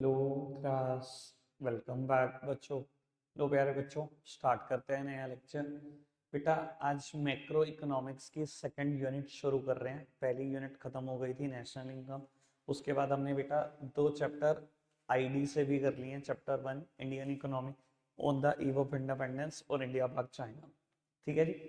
Hello class. Welcome back बच्चों। लो प्यारे बच्चों, स्टार्ट करते हैं नया लेक्चर। बेटा आज मैक्रो इकोनॉमिक्स की सेकंड यूनिट शुरू कर रहे हैं। पहली यूनिट खत्म हो गई थी नेशनल इनकम। उसके बाद हमने बेटा दो चैप्टर आईडी से भी कर लिए हैं। Chapter 1 Indian economy on the eve of independence और इंडिया पाक चाइना। ठीक है जी।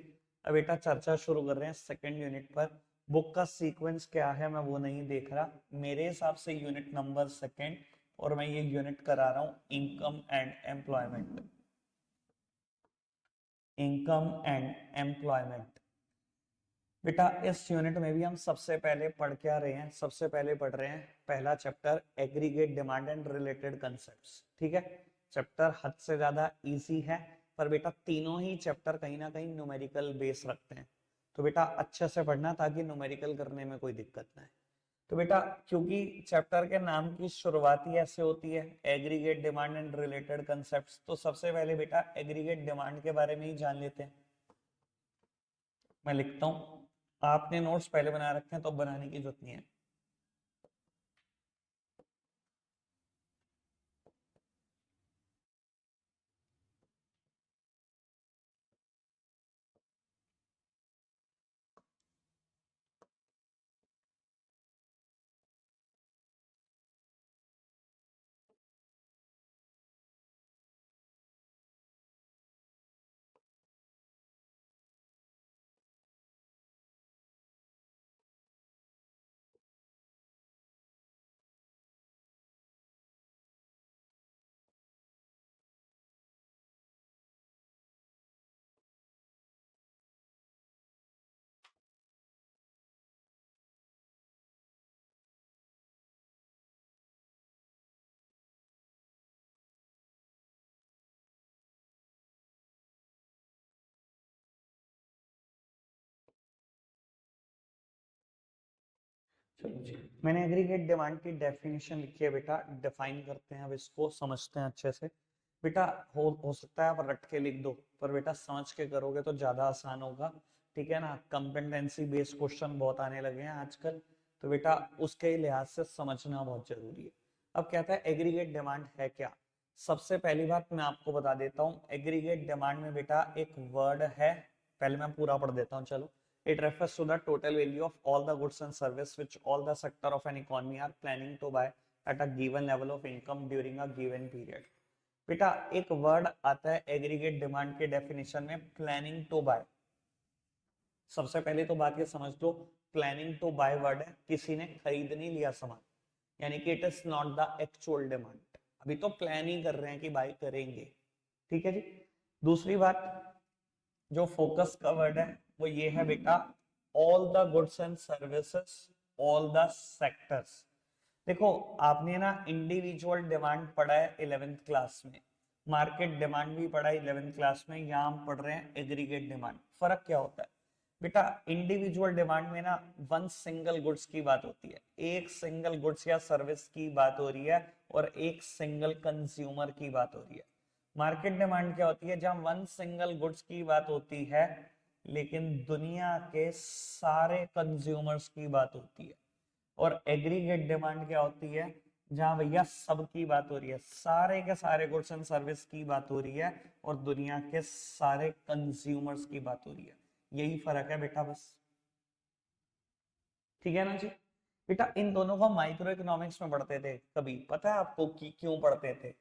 अब बेटा चर्चा शुरू कर रहे हैं सेकंड यूनिट पर। बुक का सीक्वेंस क्या है मैं वो नहीं देख रहा। मेरे हिसाब से यूनिट नंबर सेकंड, और मैं ये यूनिट करा रहा हूं income and employment. Income and employment. बेटा इस यूनिट में भी हम सबसे पहले पढ़ क्या रहे हैं? सबसे पहले पढ़ रहे हैं पहला chapter aggregate demand and related concepts. ठीक है, चैप्टर हद से ज्यादा इजी है, पर बेटा तीनों ही चैप्टर कहीं ना कहीं न्यूमेरिकल बेस रखते हैं। तो बेटा अच्छे से पढ़ना ताकि न्यूमेरिकल करने में कोई दिक्कत ना आए। तो बेटा क्योंकि चैप्टर के नाम की शुरुआत ही ऐसे होती है aggregate demand and related concepts, तो सबसे पहले बेटा एग्रीगेट डिमांड के बारे में ही जान लेते हैं। मैं लिखता हूं, आपने नोट्स पहले बना रखे हैं तो बनाने की जरूरत नहीं है। चलो जी, मैंने एग्रीगेट डिमांड की डेफिनेशन लिखी है बेटा। डिफाइन करते हैं, अब इसको समझते हैं अच्छे से। बेटा हो सकता है आप रट के लिख दो, पर बेटा समझ के करोगे तो ज्यादा आसान होगा। ठीक है ना, कंपेटेंसी बेस्ड क्वेश्चन बहुत आने लगे हैं आजकल, तो बेटा उसके लिहाज से समझना बहुत जरूरी है। अब कहता है एग्रीगेट डिमांड है क्या। सबसे पहली बात मैं आपको बता देता हूँ, एग्रीगेट डिमांड में बेटा एक वर्ड है। पहले मैं पूरा पढ़ देता हूँ चलो। It refers to the total value of all the goods and service which all the sector of an economy are planning to buy at a given level of income during a given period. बेटा एक word आता है aggregate demand के definition में, planning to bye. सबसे पहले तो बात ये समझ लो, प्लानिंग टू बाय वर्ड है, किसी ने खरीद नहीं लिया सामान, यानी कि it is not the actual demand. अभी तो प्लान ही कर रहे हैं कि बाय करेंगे। ठीक है जी। दूसरी बात, जो फोकस का वर्ड है वो ये है बेटा, all the goods and services, all the sectors. देखो आपने ना इंडिविजुअल डिमांड पढ़ा है 11th क्लास में, मार्केट डिमांड भी पढ़ा है 11th क्लास में, यहां हम पढ़ रहे हैं एग्रीगेट डिमांड। फर्क क्या होता है बेटा? इंडिविजुअल डिमांड में ना वन सिंगल गुड्स की बात होती है, एक सिंगल गुड्स या सर्विस की बात हो रही है, और एक सिंगल कंज्यूमर की बात हो रही है। मार्केट डिमांड क्या होती है? जहां वन सिंगल गुड्स की बात होती है लेकिन दुनिया के सारे कंज्यूमर्स की बात होती है। और एग्रीगेट डिमांड क्या होती है? जहां भैया सबकी बात हो रही है, सारे के सारे गुड्स एंड सर्विस की बात हो रही है, और दुनिया के सारे कंज्यूमर्स की बात हो रही है। यही फर्क है बेटा, बस। ठीक है ना जी। बेटा इन दोनों को माइक्रो इकोनॉमिक्स में पढ़ते थे, कभी पता है आपको कि क्यों पढ़ते थे?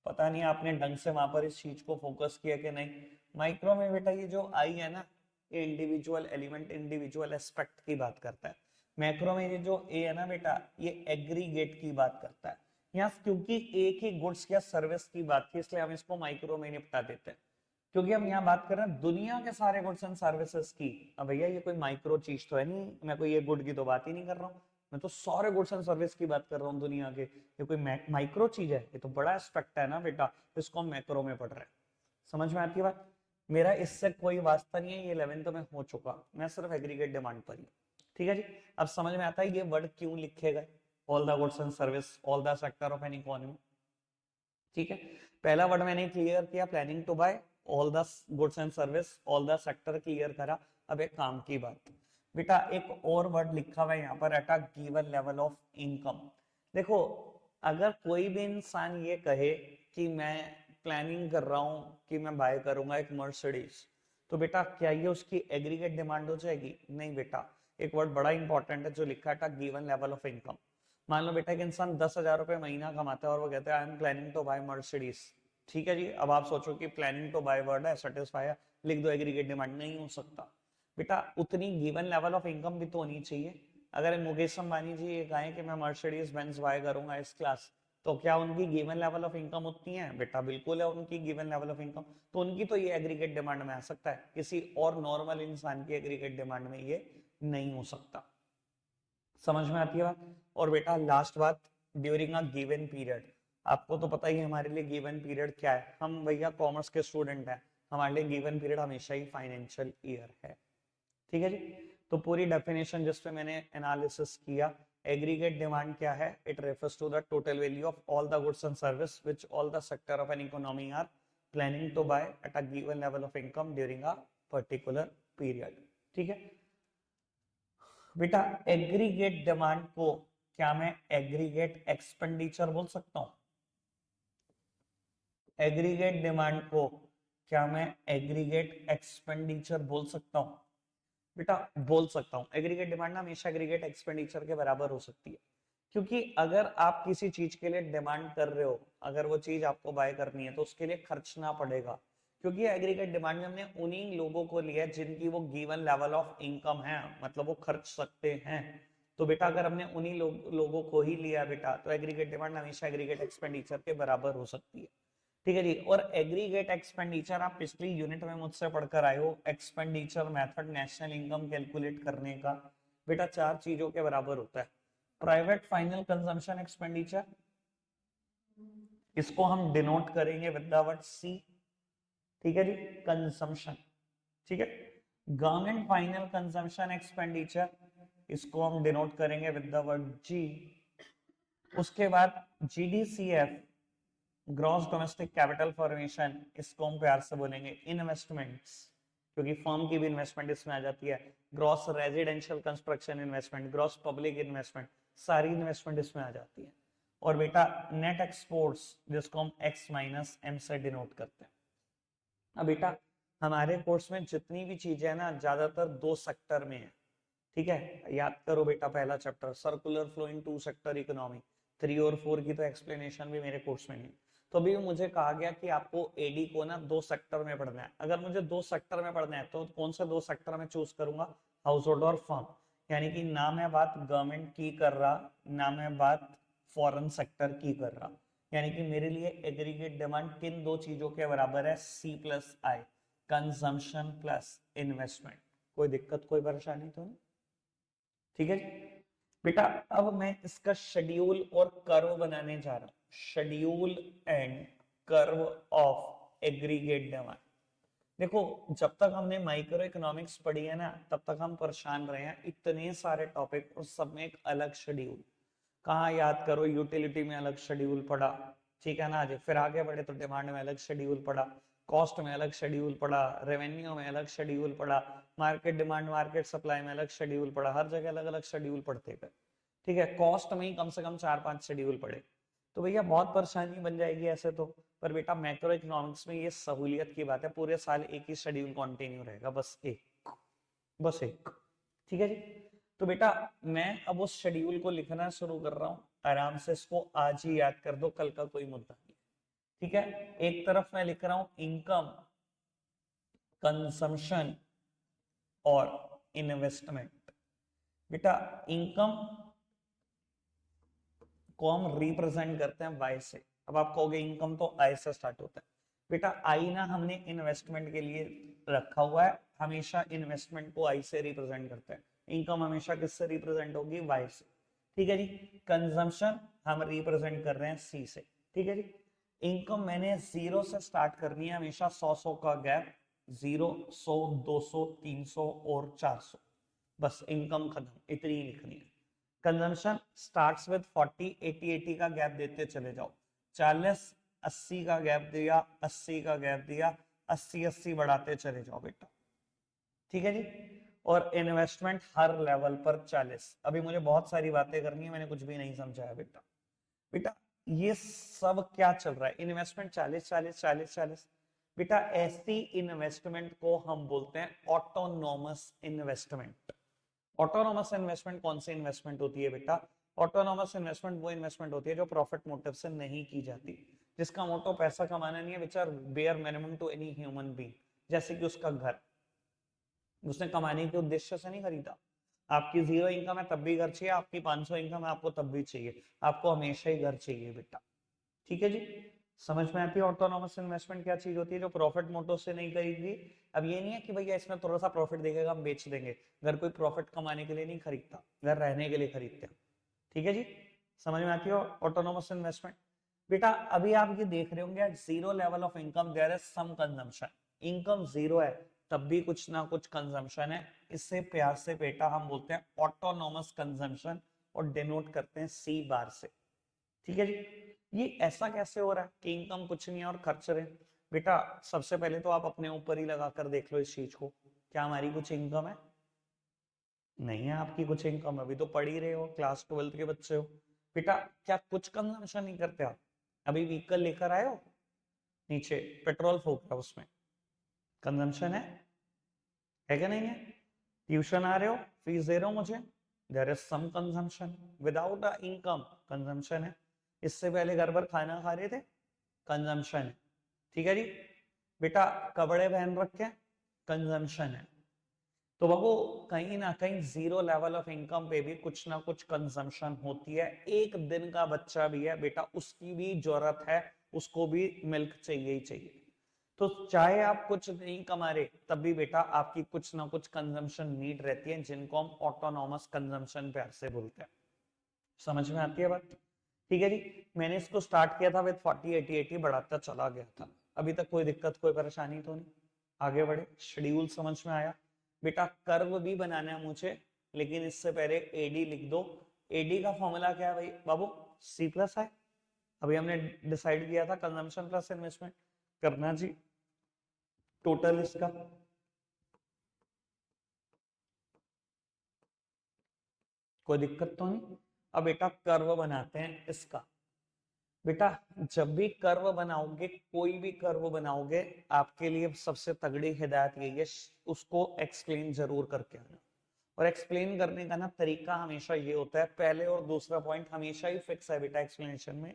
पता नहीं आपने ढंग से वहां पर इस चीज को फोकस किया कि नहीं। माइक्रो में बेटा ये जो आई है ना, ये इंडिविजुअल एलिमेंट, इंडिविजुअल एस्पेक्ट की बात करता है। मैक्रो में ये जो ए है ना बेटा, ये एग्रीगेट की बात करता है। यहाँ क्योंकि एक ही गुड्स या सर्विस की बात थी, इसलिए हम इसको माइक्रो में निपटा देते हैं। क्योंकि हम यहाँ बात कर रहे हैं दुनिया के सारे गुड्स एंड सर्विसेज की। अब भैया ये कोई माइक्रो चीज तो है नहीं, मैं कोई ये गुड की तो बात ही नहीं कर रहा हूँ, मैं तो सारे गुड्स एंड सर्विस की बात कर रहा हूँ दुनिया के। ये कोई माइक्रो चीज है? ये तो बड़ा एस्पेक्ट है ना बेटा, इसको हम मैक्रो में पढ़ रहे हैं। समझ में आती है बात? मेरा इससे कोई वास्ता नहीं है, ये 11th में हो चुका, मैं सिर्फ एग्रीगेट डिमांड पर ही। ठीक है जी। अब समझ में आता है ये वर्ड क्यों लिखे गए, all the goods and service, all the sector of an economy. ठीक है, पहला वर्ड मैंने क्लियर किया, planning to buy all the goods and service, all the sector clear करा। अब एक काम की बात बेटा, एक और वर्ड लिखा हुआ है यहाँ पर, eight a given level of income. देखो अगर कोई भी इंसान ये कहे कि मैं प्लानिंग कर रहा हूं कि मैं बाय करूंगा एक मर्सिडीज, तो बेटा क्या ये उसकी एग्रीगेट डिमांड हो जाएगी? नहीं बेटा, एक वर्ड बड़ा इंपॉर्टेंट है जो लिखा था, गिवन लेवल ऑफ इनकम। मान लो बेटा एक इंसान 10,000 रुपए महीना कमाता है और वो कहता है I am planning to buy Mercedes. ठीक है जी, अब आप सोचो कि प्लानिंग टू बाय वर्ड है, सेटिस्फाई है, लिख दो एग्रीगेट डिमांड। नहीं हो सकता बेटा, उतनी गिवन लेवल ऑफ इनकम भी तो होनी चाहिए। अगर मुकेश अंबानी जी ये कहें कि मैं मर्सिडीज बेंज बाय करूंगा इस क्लास, तो क्या उनकी गिवन लेवल ऑफ इनकम उतनी है? बेटा बिल्कुल है उनकी गिवन लेवल ऑफ इनकम। तो उनकी तो ये एग्रीगेट डिमांड में आ सकता है, किसी और नॉर्मल इंसान की एग्रीगेट डिमांड में ये नहीं हो सकता। समझ में आती है बात? और बेटा लास्ट बात, ड्यूरिंग अ गिवन पीरियड, आपको तो पता ही है हमारे लिए गिवन पीरियड क्या है। हम भैया कॉमर्स के स्टूडेंट हैं, हमारे लिए गिवन पीरियड हमेशा ही फाइनेंशियल ईयर है। ठीक है जी, तो पूरी डेफिनेशन जिस पे मैंने एनालिसिस किया, एग्रीगेट डिमांड क्या है? It refers to the total value of all the goods and service which all the sector of an economy are planning to buy at a given level of income during a particular period. ठीक है बेटा, aggregate demand को क्या मैं aggregate expenditure बोल सकता हूं? Aggregate demand को क्या मैं एग्रीगेट एक्सपेंडिचर बोल सकता हूं? बेटा बोल सकता हूं। एग्रीगेट डिमांड ना हमेशा एग्रीगेट एक्सपेंडिचर के बराबर हो सकती है, क्योंकि अगर आप किसी चीज के लिए डिमांड कर रहे हो, अगर वो चीज आपको बाय करनी है तो उसके लिए खर्चना पड़ेगा, क्योंकि एग्रीगेट डिमांड में हमने उन्हीं लोगों को लिया जिनकी वो गिवन लेवल ऑफ इनकम है, मतलब वो खर्च सकते हैं। तो बेटा अगर हमने उन्हीं लोगों को ही लिया बेटा, तो एग्रीगेट डिमांड हमेशा एग्रीगेट एक्सपेंडिचर के बराबर हो सकती है। ठीक है जी, और एग्रीगेट एक्सपेंडिचर आप पिछली यूनिट में मुझसे पढ़कर आए हो, expenditure method national income calculate करने का। बेटा चार चीजों के बराबर होता है। प्राइवेट फाइनल कंजम्पशन एक्सपेंडिचर, इसको हम डिनोट करेंगे विद द वर्ड सी। ठीक है जी, कंजम्पशन। ठीक है, गवर्नमेंट फाइनल कंजम्पशन एक्सपेंडिचर, इसको हम डिनोट करेंगे विद द वर्ड जी। उसके बाद जीडीसीएफ, ग्रॉस डोमेस्टिक कैपिटल फॉर्मेशन, इसको हम प्यार से बोलेंगे इन्वेस्टमेंट्स, क्योंकि फर्म की भी इन्वेस्टमेंट इसमें आ जाती है। Gross residential construction investment, gross public investment, सारी इन्वेस्टमेंट इसमें आ जाती है। और बेटा नेट एक्सपोर्ट्स, जिसको हम एक्स माइनस एम से डिनोट करते हैं। अब बेटा हमारे कोर्स में जितनी भी चीजें है ना, ज्यादातर दो सेक्टर में है। ठीक है, याद करो बेटा, पहला chapter circular flow in two sector economy, 3 और 4 की तो एक्सप्लेनेशन भी मेरे कोर्स में नहीं। तो अभी मुझे कहा गया कि आपको एडी को ना दो सेक्टर में पढ़ना है। अगर मुझे दो सेक्टर में पढ़ना है तो कौन से दो सेक्टर में चूज करूंगा? हाउस होल्ड और फर्म। यानी कि ना मैं बात गवर्नमेंट की कर रहा, ना मैं बात फॉरेन सेक्टर की कर रहा। यानी कि मेरे लिए एग्रीगेट डिमांड किन दो चीजों के बराबर है? सी प्लस आई, कंजम्पशन प्लस इन्वेस्टमेंट। कोई दिक्कत कोई परेशानी तो नहीं? ठीक है बेटा, अब मैं इसका शेड्यूल और कर्व बनाने जा रहा हूं। Schedule and curve of aggregate demand. देखो, जब तक हमने माइक्रो इकोनॉमिक्स पढ़ी है ना, तब तक हम परेशान रहे हैं, इतने सारे टॉपिक और सब में एक अलग शेड्यूल। कहाँ याद करो, यूटिलिटी में अलग शेड्यूल पढ़ा, ठीक है ना जी। फिर आगे बढ़े तो डिमांड में अलग शेड्यूल पढ़ा, कॉस्ट में अलग शेड्यूल पढ़ा, रेवेन्यू में अलग शेड्यूल पढ़ा, मार्केट डिमांड मार्केट सप्लाई में अलग शेड्यूल पढ़ा, हर जगह अलग अलग शेड्यूल पढ़ते गए। ठीक है, कॉस्ट में ही कम से कम 4-5 शेड्यूल पढ़े। तो भैया बहुत परेशानी बन जाएगी ऐसे तो। पर बेटा मैक्रो इकोनॉमिक्स में ये सहूलियत की बात है, पूरे साल एक ही शेड्यूल कंटिन्यू रहेगा, बस एक, बस एक। ठीक है जी, तो बेटा मैं अब उस शेड्यूल को लिखना शुरू कर रहा हूं। आराम से इसको आज ही याद कर दो, कल का कोई मुद्दा नहीं। ठीक है, एक तरफ मैं लिख रहा हूं इनकम, कंजम्पशन और इन्वेस्टमेंट। बेटा इनकम को हम रिप्रेजेंट करते हैं वाई से। अब आप कहोगे इनकम तो आई से स्टार्ट होता है। बेटा आई ना हमने इन्वेस्टमेंट के लिए रखा हुआ है, हमेशा इन्वेस्टमेंट को आई से रिप्रेजेंट करते हैं। इनकम हमेशा किससे रिप्रेजेंट होगी? वाई से। ठीक है जी, कंजम्पशन हम रिप्रेजेंट कर रहे हैं सी से। ठीक है जी, इनकम मैंने 0 से स्टार्ट करनी है, हमेशा 100 का गैप, 0, 100, 200, 300 और 400, बस इनकम खत्म, इतनी ही लिखनी है। कंजम्पशन स्टार्ट्स विद 40, 80, 80 का गैप देते चले जाओ, 40, 80 का गैप दिया, 80 का गैप दिया, 80, 80 बढ़ाते चले जाओ बेटा। ठीक है जी, और इन्वेस्टमेंट हर लेवल पर 40। अभी मुझे बहुत सारी बातें करनी है, मैंने कुछ भी नहीं समझाया बेटा। बेटा ये सब क्या चल रहा है? इन्वेस्टमेंट 40 40 40 40। बेटा ऐसी इन्वेस्टमेंट को हम बोलते हैं ऑटोनोमस इन्वेस्टमेंट। ऑटोनोमस इन्वेस्टमेंट कौन सी इन्वेस्टमेंट होती है बेटा? ऑटोनोमस इन्वेस्टमेंट वो इन्वेस्टमेंट होती है जो प्रॉफिट मोटिव से नहीं की जाती, जिसका मोटो पैसा कमाना नहीं है, which are bare minimum to any human being. जैसे कि उसका घर, उसने कमाने के उद्देश्य से नहीं खरीदा। आपकी 0 इनकम है तब भी घर चाहिए, आपकी 500 इनकम है आपको तब भी चाहिए, आपको हमेशा ही घर चाहिए बेटा। ठीक है जी, समझ में आती है ऑटोनोमस इन्वेस्टमेंट क्या चीज होती है, जो प्रॉफिट मोटो से नहीं करेगी। अब ये नहीं है कि भैया इसमें थोड़ा सा प्रॉफिट देखेगा हम बेच देंगे। घर कोई प्रॉफिट कमाने के लिए नहीं खरीदता, घर रहने के लिए खरीदते हैं। ठीक है जी, समझ में आती है ऑटोनोमस इन्वेस्टमेंट। बेटा अभी आप ये देख रहे होंगे, at zero level of income there is some consumption. Income zero है तब भी कुछ ना कुछ कंजम्पशन है। इससे प्यार से बेटा हम बोलते हैं ऑटोनोमस कंजम्पशन, और डिनोट करते हैं सी बार से। ठीक है जी, ये ऐसा कैसे हो रहा है कि इनकम कुछ नहीं है और खर्च रहे? बेटा सबसे पहले तो आप अपने ऊपर ही लगा कर देख लो इस चीज को, क्या हमारी कुछ इनकम है? नहीं है आपकी कुछ इनकम, अभी तो पढ़ ही रहे हो, क्लास 12th के बच्चे हो। बेटा क्या कुछ कंजम्पशन नहीं करते आप? अभी व्हीकल लेकर आए हो, नीचे पेट्रोल फूक रहा है, उसमें कंजम्पशन है क्या नहीं है? ट्यूशन आ रहे हो, फीस दे रहे हो मुझे, there is some consumption. Without a income consumption है। इससे पहले घर पर खाना खा रहे थे, कंजम्पशन है। ठीक है जी, बेटा कपड़े पहन रखे हैं, कंजम्पशन है। तो बाबू कहीं ना कहीं जीरो लेवल ऑफ इनकम पे भी कुछ ना कुछ कंजम्पशन होती है। एक दिन का बच्चा भी है बेटा, उसकी भी जरूरत है, उसको भी मिल्क चाहिए ही चाहिए। तो चाहे आप कुछ नहीं कमा रहे तब भी बेटा आपकी कुछ ना कुछ कंजम्पशन नीड रहती है, जिनको हम ऑटोनोमस कंजम्पशन प्यार से बोलते हैं। समझ में आती है बात? ठीक है जी, मैंने इसको स्टार्ट किया था विद 40 80 80, बढ़ाता चला गया था। अभी तक कोई दिक्कत कोई परेशानी तो नहीं? आगे बढ़े, शेड्यूल समझ में आया? बेटा कर्व भी बनाना है मुझे, लेकिन इससे पहले एडी लिख दो। एडी का फॉर्मूला क्या है भाई बाबू? सी प्लस है। अभी हमने डिसाइड किया था कंजम्पशन प्लस इन्वेस्टमेंट करना जी, टोटल इसका। कोई दिक्कत तो नहीं? अब बेटा कर्व बनाते हैं इसका। बेटा जब भी कर्व बनाओगे, कोई भी कर्व बनाओगे, आपके लिए सबसे तगड़ी हिदायत यही है, उसको एक्सप्लेन जरूर करके आना। और एक्सप्लेन करने का ना तरीका हमेशा ये होता है, पहले और दूसरा पॉइंट हमेशा ही फिक्स है बेटा एक्सप्लेनेशन में।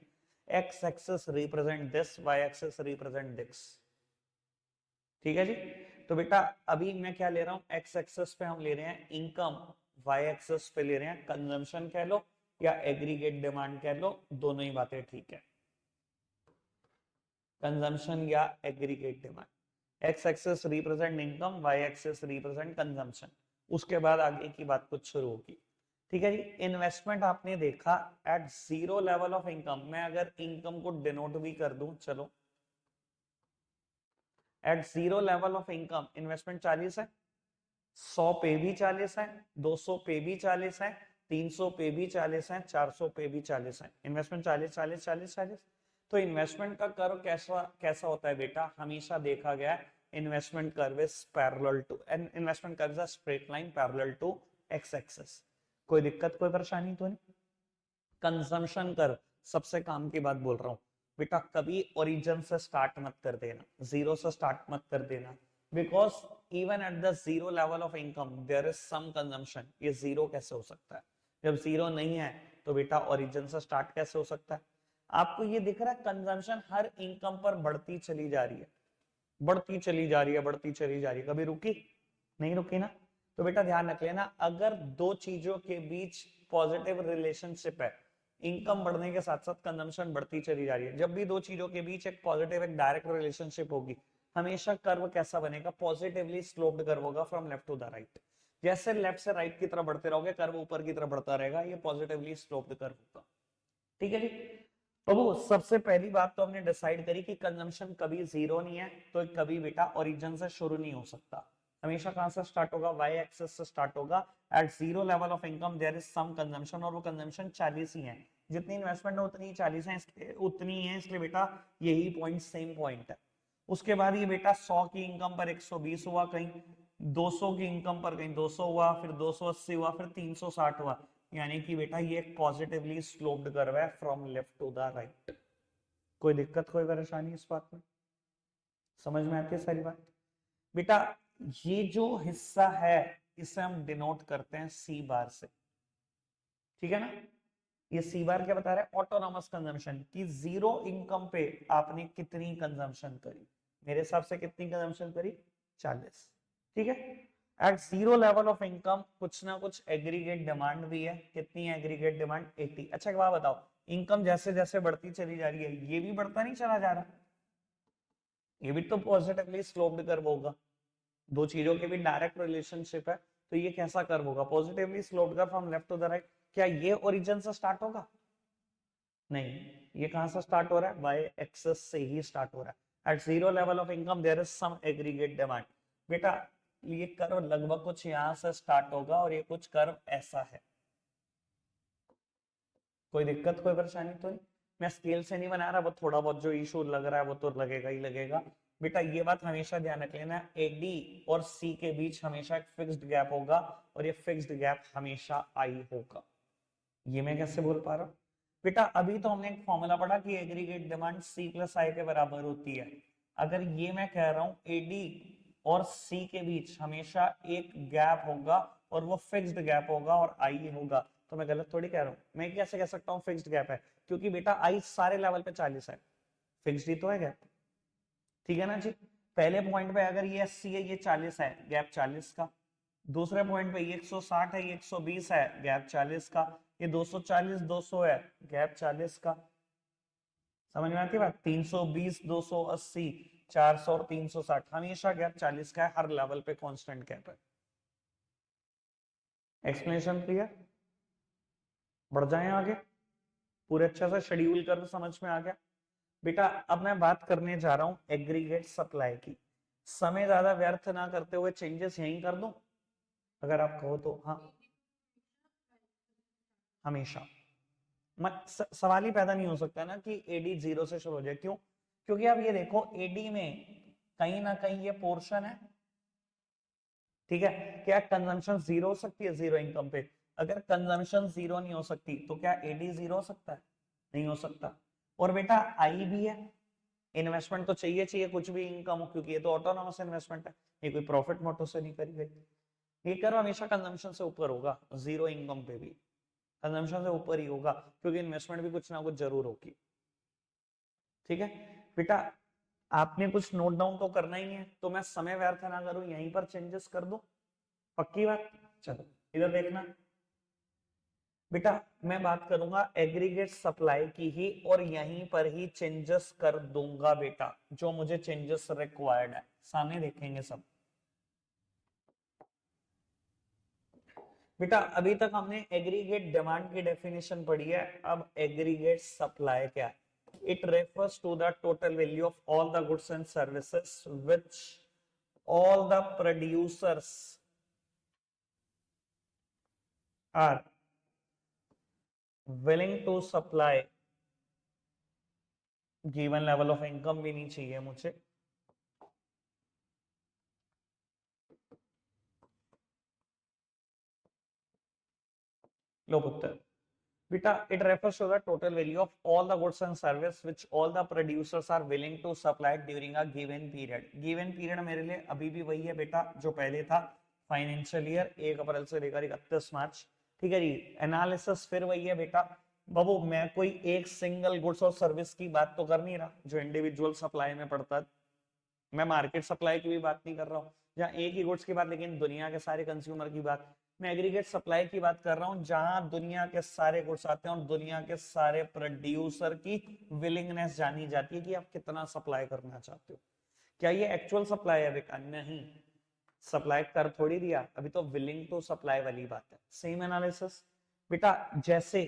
X axis represent this, Y axis represent this. ठीक है जी, तो बेटा अभी मैं क्या ले रहा हूँ, एक्स एक्सिस पे हम ले रहे हैं इनकम, वाई एक्सिस पे ले रहे हैं कंजम्पशन कह लो या एग्रीगेट डिमांड कह लो, दोनों ही बातें ठीक है। कंजम्पशन या aggregate demand. X axis represent income, Y axis represent consumption. उसके बाद आगे की बात कुछ शुरू होगी। ठीक है जी, इन्वेस्टमेंट आपने देखा at zero level of income. मैं अगर इनकम को डिनोट भी कर दूं, चलो at zero level of income investment 40 है, 100 पे भी 40 है, 200 पे भी 40 है, 300 पे भी 40 है, 400 पे भी 40 है। इन्वेस्टमेंट 40 40 40 40। तो इन्वेस्टमेंट का कर्व कैसा कैसा होता है बेटा? हमेशा देखा गया है investment curve is parallel to, and investment curve is a straight line parallel to X axis. कोई दिक्कत कोई परेशानी तो नहीं? कंजम्पशन कर्व, सबसे काम की बात बोल रहा हूं बेटा, कभी ओरिजिन से स्टार्ट मत कर देना, जीरो से स्टार्ट मत कर देना, because even at the zero level of income there is some consumption. ये जीरो कैसे हो सकता है? जब जीरो नहीं है तो बेटा ओरिजिन से स्टार्ट कैसे हो सकता है? आपको ये दिख रहा है कंजम्पशन हर इनकम पर बढ़ती चली जा रही है, बढ़ती चली जा रही है, बढ़ती चली जा रही है, कभी रुकी नहीं, रुकी ना? तो बेटा ध्यान रख लेना, अगर दो चीजों के बीच पॉजिटिव रिलेशनशिप है, इनकम बढ़ने के साथ साथ कंजम्पशन बढ़ती चली जा रही है, जब भी दो चीजों के बीच एक पॉजिटिव एक डायरेक्ट रिलेशनशिप होगी, हमेशा कर्व कैसा बनेगा? पॉजिटिवली स्लोप्ड कर्व होगा from left to the right. जैसे लेफ्ट से राइट की तरफ बढ़ते रहोगे, कर्व ऊपर की तरफ बढ़ता रहेगा, ये पॉजिटिवली स्लोप्ड कर्व होगा। ठीक है जी, तो वो सबसे पहली बात तो हमने डिसाइड करी कि कंजम्पशन कभी जीरो नहीं है, तो कभी बेटा ओरिजिन से शुरू नहीं हो सकता, हमेशा कहां से स्टार्ट होगा? वाई एक्सिस से स्टार्ट होगा। At zero level of income there is some consumption, और वो कंजम्पशन 40 ही है, जितनी इन्वेस्टमेंट है उतनी 40 है, उतनी है, इसलिए बेटा यही पॉइंट सेम पॉइंट है। उसके बाद ये बेटा 100 की इनकम पर 120 हुआ, कहीं 200 की इनकम पर कहीं 200 हुआ, फिर 280 हुआ, फिर 360 हुआ। यानी कि बेटा ये एक पॉजिटिवली स्लोप्ड कर्व है from left to the right. कोई दिक्कत कोई परेशानी इस बात में? समझ में आती है सारी बात? बेटा ये जो हिस्सा है इसे हम डिनोट करते हैं सी बार से, ठीक है ना? ये सी बार क्या बता रहा है? ऑटोनॉमस कंजम्पशन की जीरो इनकम पे आपने कितनी कंजम्पशन करी। मेरे हिसाब से कितनी कंजम्पशन करी? 40, ठीक है। At zero level of income कुछ ना कुछ एग्रीगेट डिमांड भी है। कितनी एग्रीगेट डिमांड? 80। अच्छा एक बात बताओ, इनकम जैसे जैसे बढ़ती चली जा रही है ये भी बढ़ता नहीं चला जा रहा? ये भी तो पॉजिटिवली स्लोप्ड कर्व होगा। दो चीजों के भी डायरेक्ट रिलेशनशिप है, तो ये कैसा कर्व होगा? Positively sloped curve from left to the right. क्या ये ओरिजिन से स्टार्ट होगा? नहीं, ये कहां से स्टार्ट हो रहा है? बाय एक्सेस से ही स्टार्ट हो रहा है। At zero level of income there is some aggregate demand. बेटा ये कर्व लगभग कुछ यहां से स्टार्ट होगा और ये कुछ कर्व ऐसा है। कोई दिक्कत कोई परेशानी तो नहीं? मैं स्केल से नहीं बना रहा, वो थोड़ा बहुत जो इशू लग रहा है वो तो लगेगा ही लगेगा। बेटा ये बात हमेशा ध्यान रख लेना, एडी और सी के बीच हमेशा एक फिक्स्ड गैप होगा और ये फिक्स्ड गैप हमेशा आई होगा। ये मैं कैसे बोल पा रहा हूँ? बेटा अभी तो हमने एक फॉर्मूला पढ़ा कि एग्रीगेट डिमांड सी प्लस आई के बराबर होती है। अगर ये मैं कह रहा हूँ एडी और सी के बीच हमेशा एक गैप होगा और वो फिक्स्ड गैप होगा और आई होगा, तो मैं गलत थोड़ी कह रहा हूँ। मैं कैसे कह सकता हूँ फिक्स्ड गैप है? क्योंकि बेटा आई सारे लेवल पे 40 है, फिक्स्ड ही तो है गैप, ठीक है ना जी? पहले पॉइंट पे अगर ये 80 है, ये 40 है, गैप 40 का। दूसरे पॉइंट पे ये 160 है, ये 120 है, गैप 40 का। ये 240 200 है, गैप 40 का। समझ में आती है बात? 320 280 400 और 360 हमेशा गैप 40 का है, हर लेवल पे कांस्टेंट गैप है। Explanation clear? बढ़ जाए आगे, पूरे अच्छे से शेड्यूल कर समझ में आ गया? बेटा अब मैं बात करने जा रहा हूं एग्रीगेट सप्लाई की। समय ज्यादा व्यर्थ ना करते हुए चेंजेस यहीं कर दूं अगर आप कहो तो? हाँ हमेशा। सवाल ही पैदा नहीं हो सकता ना कि एडी जीरो से शुरू हो जाए। क्यों? क्योंकि आप ये देखो एडी में कहीं ना कहीं ये पोर्शन है, ठीक है। क्या कंजम्पशन जीरो हो सकती है जीरो इनकम पे? अगर कंजम्पशन जीरो नहीं हो सकती तो क्या एडी जीरो हो सकता है? नहीं हो सकता। और बेटा आई भी है, इन्वेस्टमेंट तो चाहिए चाहिए कुछ भी इनकम हो, क्योंकि ये तो ऑटोनॉमस इन्वेस्टमेंट है, ये कोई प्रॉफिट मोटो से नहीं करी गई। ये कर्व हमेशा कंजम्पशन से ऊपर होगा, जीरो इनकम पे भी कंजम्पशन से ऊपर ही होगा, क्योंकि इन्वेस्टमेंट भी कुछ ना कुछ जरूर होगी, ठीक है। बेटा आपने कुछ नोट डाउन तो करना ही है, तो मैं समय व्यर्थ ना करूं, यहीं पर चेंजेस कर दूं, पक्की बात? चलो इधर देखना बेटा, मैं बात करूंगा एग्रीगेट सप्लाई की ही और यहीं पर ही चेंजेस कर दूंगा बेटा, जो मुझे चेंजेस रिक्वायर्ड है सामने देखेंगे सब। बेटा अभी तक हमने एग्रीगेट डिमांड की डेफिनेशन पढ़ी है, अब एग्रीगेट सप्लाई क्या है? It refers to the total value of all the goods and services which all the producers are willing to supply given level of income भी नहीं चाहिए मुझे। लो पुत्र बेटा, it refers to the total value of all the goods and service which all the producers are willing to supply during a given period। given period मेरे लिए अभी भी वही है बेटा जो पहले था, फाइनेंशियल ईयर 1 अप्रैल से लेकर 31 मार्च, ठीक है जी। एनालिसिस फिर वही है बेटा। बाबू मैं कोई एक सिंगल गुड्स और सर्विस की बात तो कर नहीं रहा जो इंडिविजुअल सप्लाई में पड़ता है, मैं मार्केट सप्लाई की भी बात नहीं कर रहा हूँ जहाँ एक ही गुड्स की बात, लेकिन दुनिया के सारे कंज्यूमर की बात। मैं एग्रीगेट सप्लाई की बात कर रहा हूँ जहां दुनिया के सारे गुड्स आते हैं और दुनिया के सारे प्रोड्यूसर की विलिंगनेस जानी जाती है कि आप कितना सप्लाई करना चाहते हो। क्या ये एक्चुअल सप्लाई है बेटा? नहीं, सप्लाई कर थोड़ी दिया, अभी तो विलिंग टू सप्लाई वाली बात है। सेम एनालिसिस बेटा, जैसे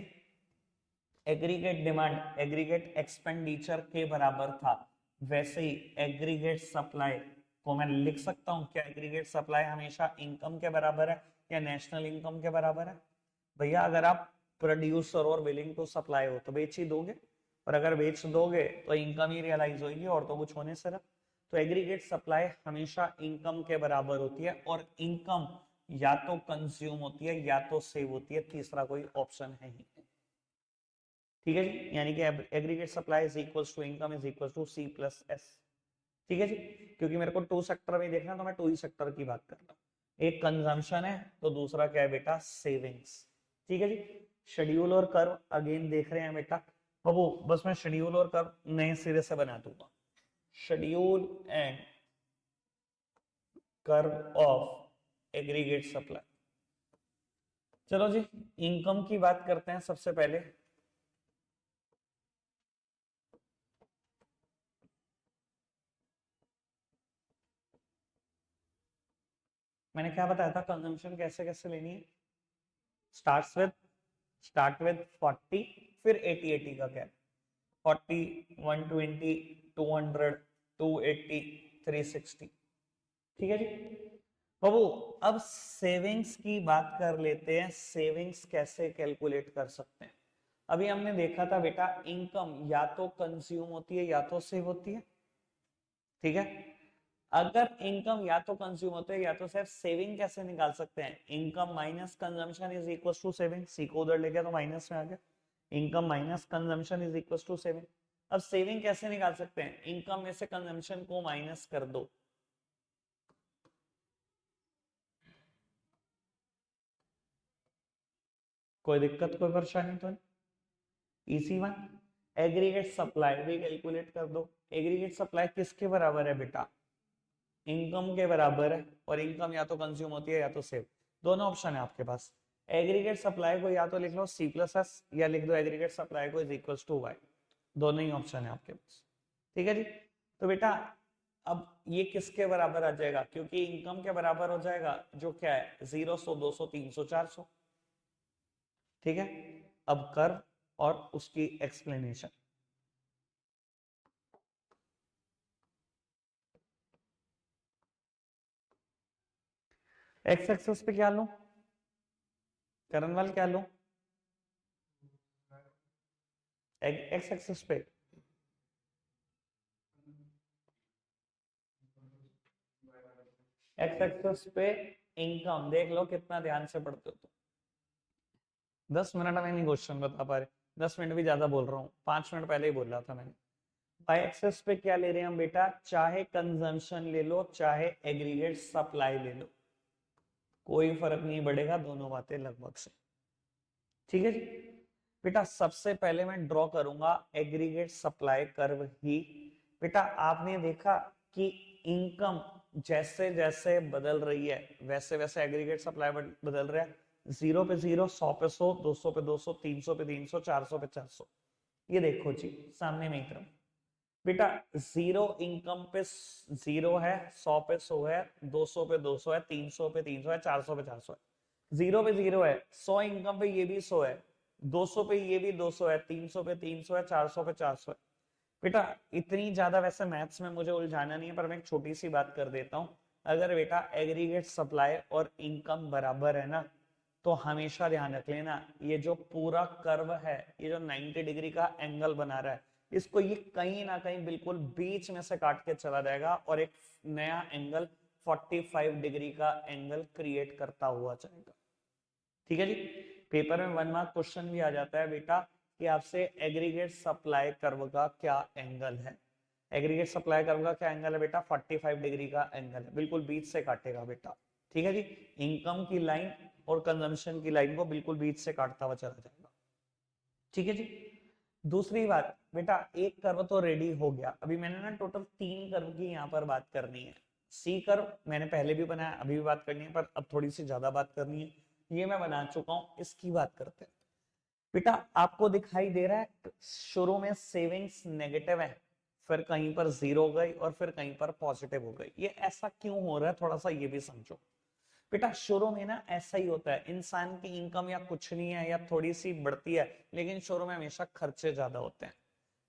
एग्रीगेट डिमांड एग्रीगेट एक्सपेंडिचर के बराबर था, वैसे ही एग्रीगेट सप्लाई को मैं लिख सकता हूं। क्या एग्रीगेट सप्लाई हमेशा इनकम के बराबर है या नेशनल इनकम के बराबर है? भैया अगर आप प्रोड्यूसर और विलिंग टू सप्लाई हो तो बेच ही दोगे, और अगर बेच दोगे तो इनकम ही रियलाइज होगी और तो कुछ होने से रहा। तो एग्रीगेट सप्लाई हमेशा इनकम के बराबर होती है, और इनकम या तो कंज्यूम होती है या तो सेव होती है, तीसरा कोई ऑप्शन है ही नहीं। ठीक है जी, यानी कि aggregate supply is equal to income is equal to C plus S. ठीक है जी, क्योंकि मेरे को टू सेक्टर में देखना तो मैं टू ही सेक्टर की बात कर रहा हूँ। एक कंजम्पशन है तो दूसरा क्या है बेटा, सेविंग्स। ठीक है जी, शेड्यूल और कर्व अगेन देख रहे हैं बेटा बाबू, बस मैं शेड्यूल और कर्व नए सिरे से बना दूंगा। Schedule and curve of aggregate supply. चलो जी, इनकम की बात करते हैं सबसे पहले। मैंने क्या बताया था कंजम्पशन कैसे कैसे लेनी है, स्टार्ट विद 40, फिर 80 80 का क्या, 40 120 200 280 360। ठीक है जी बाबू, अब सेविंग्स की बात कर लेते हैं। सेविंग्स कैसे कैलकुलेट कर सकते हैं? अभी हमने देखा था बेटा, इनकम या तो कंज्यूम होती है या तो सेव होती है। ठीक है, अगर इनकम या तो कंज्यूम होते हैं या तो सिर्फ, सेविंग कैसे निकाल सकते हैं? Income minus consumption is equal to saving. C को उधर ले गया तो माइनस में आ गया, income minus consumption is equal to saving. अब सेविंग कैसे निकाल सकते हैं? इनकम में से कंजम्पशन को माइनस कर दो। कोई दिक्कत कोई परेशानी तो नहीं, इसी वन। एग्रीगेट सप्लाई भी कैलकुलेट कर दो। एग्रीगेट सप्लाई किसके बराबर है बेटा? इनकम के बराबर है, और इनकम या तो कंज्यूम होती है या तो सेव, दोनों ऑप्शन है आपके पास। एग्रीगेट सप्लाई को या तो लिख लो सी प्लस एस, या लिख दो एग्रीगेट सप्लाई को इज इक्वल टू वाई, दोनों ही ऑप्शन है आपके पास। ठीक है जी, तो बेटा अब ये किसके बराबर आ जाएगा? क्योंकि इनकम के बराबर हो जाएगा, जो क्या है 0 100 200 300 400। ठीक है, अब कर्व और उसकी एक्सप्लेनेशन। एक्स एक्सेस पे क्या लूं, करणवाल क्या लूं? एक्स एक्सेस पे एक्स एक्सेस पे इनकम देख लो, कितना ध्यान से पढ़ते हो तो 10 मिनट में नहीं क्वेश्चन बता पा रहे, 10 मिनट भी ज्यादा बोल रहा हूँ, 5 मिनट पहले ही बोल रहा था मैंने। बाय एक्सेस पे क्या ले रहे हैं हम बेटा? चाहे कंजम्पशन ले लो चाहे एग्रीगेट सप्लाई ले लो, कोई फर्क नहीं पड़ेगा, दोनों बातें लगभग से। ठीक है जी बेटा, सबसे पहले मैं ड्रॉ करूंगा एग्रीगेट सप्लाई कर्व ही। बेटा आपने देखा कि इनकम जैसे जैसे बदल रही है वैसे वैसे एग्रीगेट सप्लाई बदल रहा है। 0 पे 0, 100 पे 100, 200 पे 200, 300 पे 300, 400 पे 400। ये देखो जी सामने में तरफ बेटा, जीरो इनकम पे जीरो है, 100 पे 100 है, 200 पे 200 है, 300 पे 300 है, 400 पे 400 है। जीरो पे जीरो है, 100 इनकम पे ये भी 100 है, 200 पे ये भी 200 है, 300 पे 300 है, 400 पे 400 है। बेटा इतनी ज्यादा वैसे मैथ्स में मुझे उलझाना नहीं है, पर मैं एक छोटी सी बात कर देता हूँ। अगर बेटा एग्रीगेट सप्लाई और इनकम बराबर है ना, तो हमेशा ध्यान रख लेना, ये जो पूरा कर्व है, ये जो 90 डिग्री का एंगल बना रहा है, इसको ये कहीं ना कहीं बिल्कुल बीच में से काट के चला जाएगा और एक नया एंगल 45 डिग्री का एंगल क्रिएट करता हुआ जाएगा। ठीक है जी, पेपर में 1 मार्क क्वेश्चन भी आ जाता है बेटा कि आपसे एग्रीगेट सप्लाई कर्व का क्या एंगल है। एग्रीगेट सप्लाई कर्व का क्या एंगल है बेटा? 45 डिग्री का एंगल है, बिल्कुल बीच से काटेगा बेटा। ठीक है जी, इनकम की लाइन और कंजम्पशन की लाइन को बिल्कुल बीच से काटता हुआ चला जाएगा। ठीक है जी, दूसरी बात बेटा, एक कर्व तो रेडी हो गया, अभी मैंने ना टोटल 3 कर्व की यहाँ पर बात करनी है। सी कर्व मैंने पहले भी बनाया, अभी भी बात करनी है, पर अब थोड़ी सी ज्यादा बात करनी है, ये मैं बना चुका हूं, इसकी बात करते हैं। बेटा आपको दिखाई दे रहा है शुरू में सेविंग्स नेगेटिव है, फिर कहीं पर जीरो हो गई और फिर कहीं पर पॉजिटिव हो गई। ये ऐसा क्यों हो रहा है, थोड़ा सा ये भी समझो। बेटा शुरू में ना ऐसा ही होता है, इंसान की इनकम या कुछ नहीं है या थोड़ी सी बढ़ती है, लेकिन शुरू में हमेशा खर्चे ज्यादा होते हैं।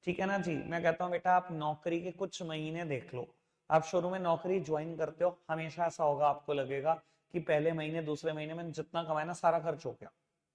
ठीक है ना जी, मैं कहता हूँ बेटा आप नौकरी के कुछ महीने देख लो, आप शुरू में नौकरी ज्वाइन करते हो, हमेशा ऐसा होगा, आपको लगेगा कि पहले महीने दूसरे महीने में जितना कमाया ना सारा खर्च हो गया।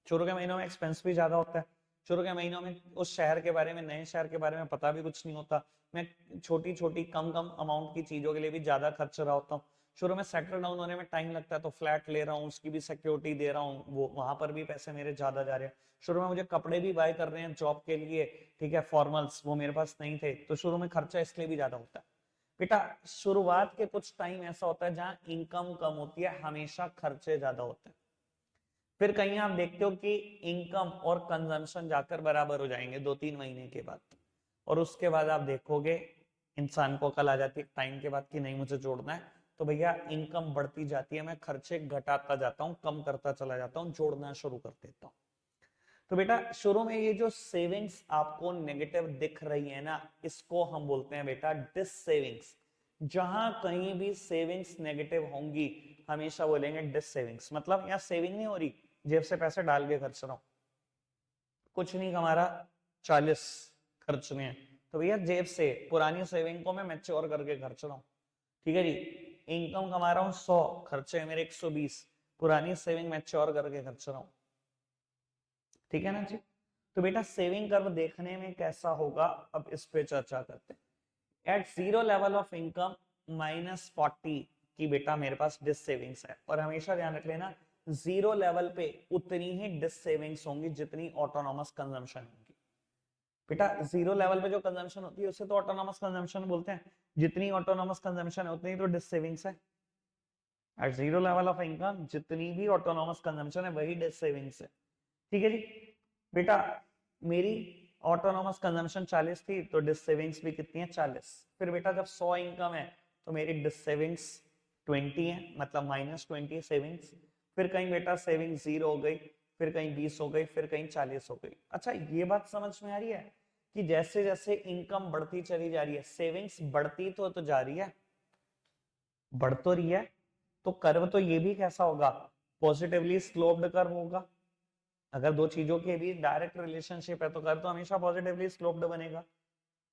शुरू के महीनों में एक्सपेंस भी ज्यादा होता है, शुरू के महीनों में उस शहर के बारे में, नए शहर के बारे में पता भी कुछ नहीं होता, मैं छोटी छोटी कम कम अमाउंट की चीजों के लिए भी ज्यादा खर्च रहा होता हूँ। शुरू में सेटल डाउन होने में टाइम लगता है, तो फ्लैट ले रहा हूँ, उसकी भी सिक्योरिटी दे रहा हूँ, वो वहां पर भी पैसे मेरे ज्यादा जा रहे हैं। शुरू में मुझे कपड़े भी बाय कर रहे हैं जॉब के लिए, ठीक है, फॉर्मल्स, वो मेरे पास नहीं थे, तो शुरू में खर्चा इसलिए भी ज्यादा होता है। बेटा शुरुआत के कुछ टाइम ऐसा होता है जहां इनकम कम होती है, हमेशा खर्चे ज्यादा होते हैं। फिर कहीं आप देखते हो कि इनकम और कंजम्पशन जाकर बराबर हो जाएंगे 2-3 महीने के बाद, और उसके बाद आप देखोगे इंसान को कल आ जाती है टाइम के बाद कि नहीं मुझे जोड़ना है, तो भैया इनकम बढ़ती जाती है, मैं खर्चे घटाता जाता हूँ, कम करता चला जाता हूँ, जोड़ना शुरू कर देता हूँ। तो बेटा शुरू में ये जो सेविंग्स आपको नेगेटिव दिख रही है ना, इसको हम बोलते हैं बेटा डिस सेविंग्स। जहां कहीं भी सेविंग्स नेगेटिव होंगी हमेशा बोलेंगे डिस सेविंग्स, मतलब यहाँ सेविंग नहीं हो रही, जेब से पैसे डाल के खर्च रहा हूं, कुछ नहीं कमा रहा, 40 खर्चने हैं, तो भैया जेब से पुरानी सेविंग को मैं मैच्योर करके खर्च रहा हूँ, ठीक है जी। इनकम कमा रहा हूँ 100, खर्चे है मेरे 120, पुरानी सेविंग मैच्योर करके खर्च रहा हूँ, ठीक है ना जी। तो बेटा सेविंग कर्व देखने में कैसा होगा, अब इस पे चर्चा करते हैं। At zero level of income -40 की बेटा मेरे पास डिस सेविंग्स है, और हमेशा ध्यान रख लेना जीरो लेवल पे उतनी ही डिस सेविंग्स होंगी जितनी ऑटोनॉमस कंजम्पशन होगी। बेटा जीरो लेवल पे जो कंजम्पशन होती है उसे तो ऑटोनॉमस कंजम्पशन बोलते हैं, जितनी ऑटोनॉमस कंजम्पशन है उतनी तो डिस सेविंग्स है। At zero level of income जितनी भी ऑटोनॉमस कंजम्पशन है वही डिस सेविंग्स है, ठीक है जी। बेटा मेरी ऑटोनॉमस कंजम्पशन 40 थी, तो डिस सेविंग्स भी कितनी है, 40। फिर बेटा जब 100 इनकम है तो मेरी डिस सेविंग्स 20 है, मतलब -20 सेविंग्स। फिर कहीं बेटा सेविंग 0 हो गई, फिर कहीं 20 हो गई, फिर कहीं 40 हो गई। अच्छा ये बात समझ में आ रही है कि जैसे जैसे इनकम बढ़ती चली जा रही है सेविंग्स बढ़ती तो जा रही है, बढ़ तो रही है, तो कर्व तो ये भी कैसा होगा, पॉजिटिवली स्लोप्ड कर्व होगा। अगर दो चीजों के बीच डायरेक्ट रिलेशनशिप है तो कर्व तो हमेशा पॉजिटिवली स्लोप्ड बनेगा,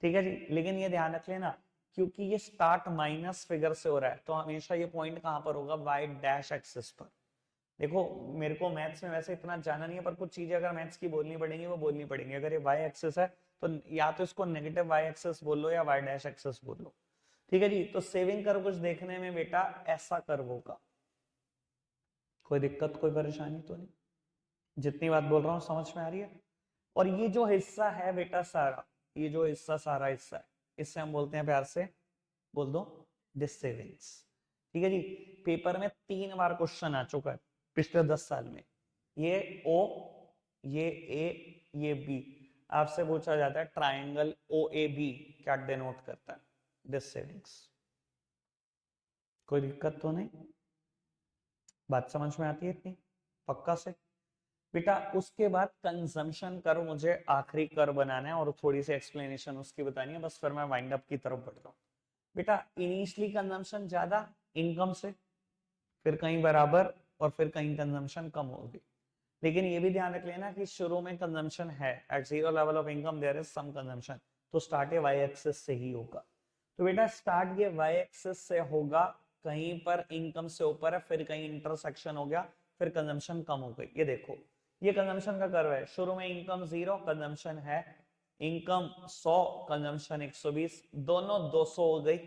ठीक है जी। लेकिन ये ध्यान रख लेना क्योंकि ये स्टार्ट माइनस फिगर से हो रहा है, तो हमेशा ये पॉइंट कहां पर होगा, वाई डैश एक्सिस पर। देखो मेरे को मैथ्स में वैसे इतना जाना नहीं है, पर कुछ चीजें अगर मैथ्स की बोलनी पड़ेंगी वो बोलनी पड़ेंगी। अगर ये वाई एक्सिस है तो या तो इसको नेगेटिव वाई एक्सिस बोल लो या वाई डैश एक्सिस बोल लो, ठीक है जी। तो सेविंग कर्व कुछ देखने में बेटा ऐसा कर्व होगा। कोई दिक्कत कोई परेशानी तो नहीं, जितनी बात बोल रहा हूँ समझ में आ रही है। और ये जो हिस्सा है बेटा सारा, ये जो हिस्सा सारा हिस्सा है, इससे हम बोलते हैं प्यार से बोल दो डिस सेविंग्स, ठीक है जी। पेपर में 3 बार क्वेश्चन आ चुका है पिछले 10 साल में, ये ओ, ये ए, ये बी। आपसे पूछा जाता है ट्राइंगल ओ ए बी क्या डिनोट करता है, डिस सेविंग्स। कोई दिक्कत तो नहीं, बात समझ में आती है इतनी पक्का से। बेटा उसके बाद कंजम्पशन कर्व मुझे आखिरी कर्व बनाना है और थोड़ी सी एक्सप्लेनेशन उसकी बतानी है, बस फिर मैं वाइंड अप की तरफ बढ़ रहा हूँ। बेटा इनिशियली कंजम्पशन ज्यादा इनकम से, फिर कहीं बराबर, और फिर कहीं कंजम्पशन कम होगी। लेकिन ये भी ध्यान रख लेना कि शुरू में कंजम्पशन है, at zero level of income there is some consumption, तो स्टार्ट ये वाई एक्सिस से ही होगा। तो बेटा स्टार्ट ये वाई एक्सिस से होगा, कहीं पर इनकम से ऊपर है, फिर कहीं इंटरसेक्शन हो गया, फिर कंजम्पशन कम हो गई। ये देखो ये कंजम्पशन का कर्व है, शुरू में इनकम 0, कंजम्पशन है, इनकम 100, कंजम्पशन 120, दोनों 200 हो गई,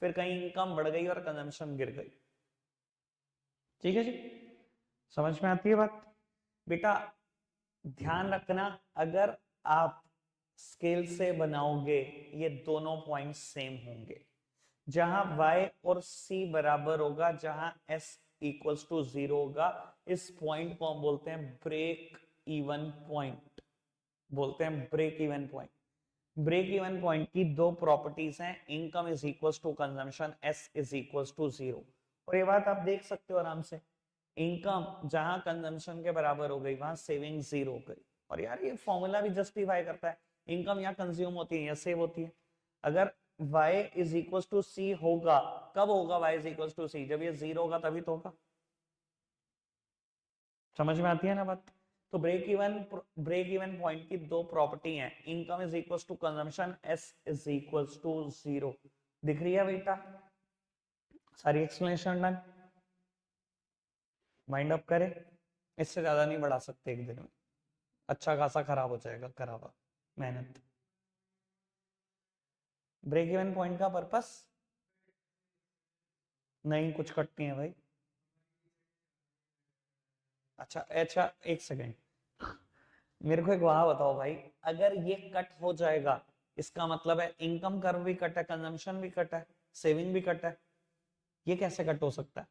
फिर कहीं इनकम बढ़ गई और कंजम्पशन गिर गई, ठीक है जी। समझ में आती है बात। बेटा ध्यान रखना अगर आप स्केल से बनाओगे ये दोनों पॉइंट सेम होंगे, जहां y और c बराबर होगा, जहां s इक्वल्स टू 0 होगा, इस पॉइंट को हम बोलते हैं ब्रेक इवन पॉइंट, बोलते हैं break even point. Break even point की दो प्रॉपर्टीज हैं, income is equals to consumption, s is equals to 0। और ये बात आप देख सकते हो आराम से, इनकम जहां कंजम्पशन के बराबर हो गई वहां सेविंग 0 हो गई। और यार ये फॉर्मूला भी जस्टिफाई करता है, इनकम यहाँ कंज्यूम होती है या सेव होती है। अगर y इज इक्वल टू सी होगा, कब होगा y इज इक्वल टू सी, जब ये 0 होगा तभी तो होगा। समझ में आती है ना बात। तो ब्रेक इवन पॉइंट की दो प्रॉपर्टी हैं, income is equal to consumption, s is equal to 0। दिख रही है बेटा सारी एक्सप्लेनेशन डन। माइंड अप करें, इससे ज्यादा नहीं बढ़ा सकते एक दिन में, अच्छा खासा खराब हो जाएगा करा हुआ मेहनत। ब्रेक इवन पॉइंट का पर्पस नहीं कुछ कट नहीं है भाई। अच्छा अच्छा, एक सेकेंड, मेरे को एक वहां बताओ भाई, अगर ये कट हो जाएगा इसका मतलब है इनकम कर्व भी कट है, कंजम्पशन भी कट है, सेविंग भी कट है, ये कैसे कट हो सकता है?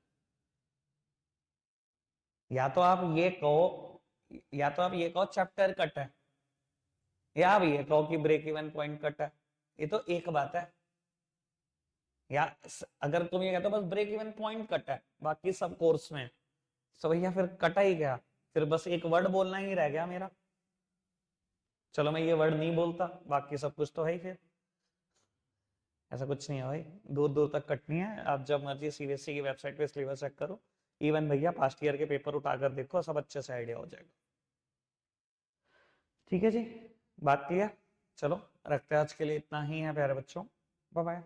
या तो आप ये कहो, या तो आप ये कहो चैप्टर कट है, या आप ये कहो कि ब्रेक इवन पॉइंट कट है, ये तो एक बात है। या अगर तुम ये कहते हो बस ब्रेक इवन पॉइंट कट है बाकी सब कोर्स में, तो भैया फिर कटा ही गया, फिर बस एक वर्ड बोलना ही रह गया मेरा। चलो मैं ये वर्ड नहीं बोलता, बाकी सब कुछ तो है ही फिर। ऐसा कुछ नहीं है भाई, दूर दूर तक कटनी है। आप जब मर्जी सीबीएसई की वेबसाइट पे सिलेबस चेक करो, इवन भैया पास्ट ईयर के पेपर उठाकर देखो, सब अच्छे से आइडिया हो जाएगा। ठीक है जी, बात क्लियर। चलो रखते हैं, आज के लिए इतना ही है प्यारे बच्चों, बाय बाय।